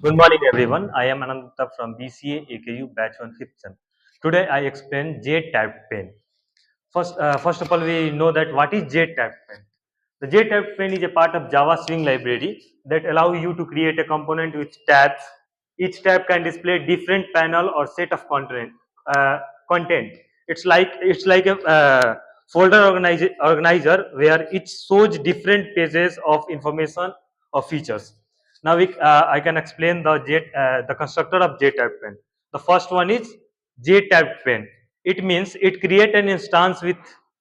Good morning, everyone. I am Ananta from BCA AKU Batch 1 5th Sem. Today, I explain JTabbedPane. First of all, we know that what is JTabbedPane. The JTabbedPane is a part of Java Swing library that allow you to create a component with tabs. Each tab can display different panel or set of Uh, content. It's like a folder organizer where it shows different pages of information or features. Now I can explain the constructor of JTabbedPane. The first one is JTabbedPane. It means it create an instance with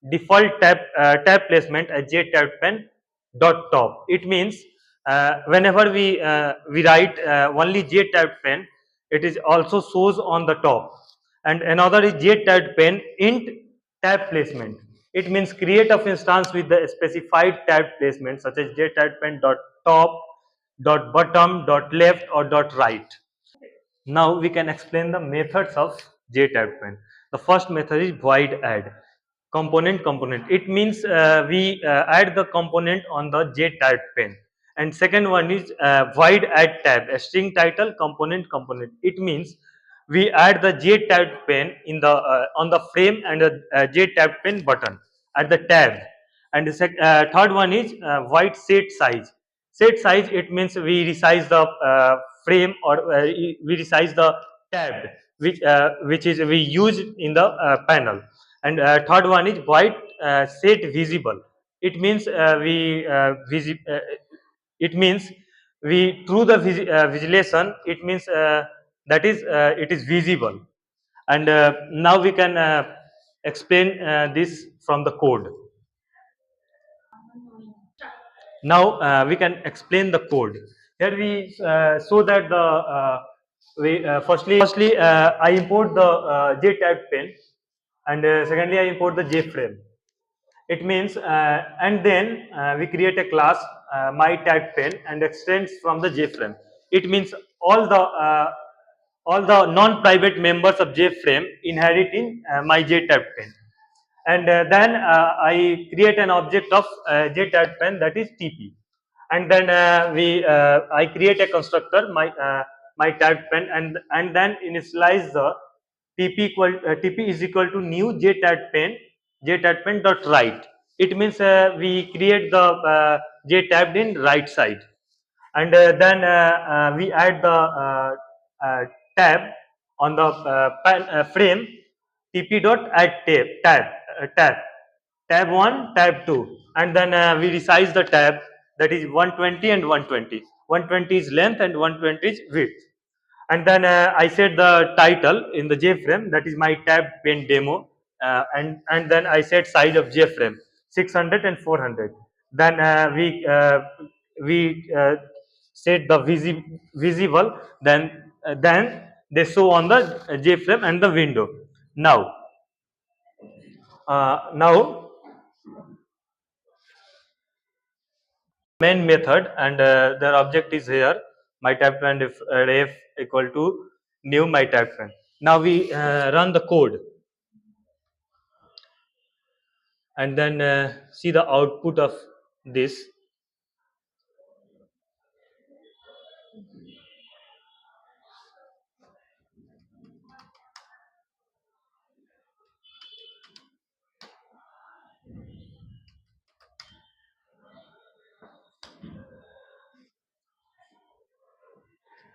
default tab placement as JTabbedPane dot top. It means whenever we write only JTabbedPane, it is also shows on the top. And another is JTabbedPane int tab placement. It means create of instance with the specified tab placement such as JTabbedPane dot top, dot bottom, dot left, or dot right. Now we can explain the methods of JTabbedPane. The first method is void add. Component. It means we add the component on the JTabbedPane. And second one is void add tab, a string title component. It means we add the JTabbedPane in the on the frame and the JTabbedPane button at the tab. And the third one is void set size. Set size, it means we resize the frame, or we resize the tab which is we use in the panel. And third one is void set visible. It means it means we through the visualization, it means that is it is visible. And now we can explain this from the code. Now we can explain the code. Here we so that the we firstly I import the JTabbedPane, and secondly I import the JFrame. It means and then we create a class myTabbedPane and extends from the JFrame. It means all the non-private members of JFrame inherit in my JTabbedPane. And then I create an object of JTabbedPane, that is TP. And then I create a constructor my TabbedPane, and then initialize the TP is equal to new JTabbedPane dot write. It means we create the JTabbed in right side. And then we add the uh, tab on the frame. TP dot add tab 1, tab 2, and then we resize the tab, that is 120 and 120. 120 is length and 120 is width. And then I set the title in the JFrame, that is my tab pane demo, and then I set size of JFrame 600 and 400. Then we set the visible, then they show on the JFrame and the window. Now main method, and their object is here my TabbedPane ref equal to new my TabbedPane. Now we run the code, and then see the output of this.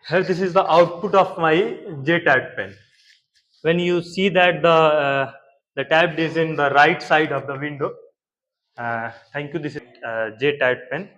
Here this is the output of my JTabbedPane. When you see that the tab is in the right side of the window, thank you, this is JTabbedPane.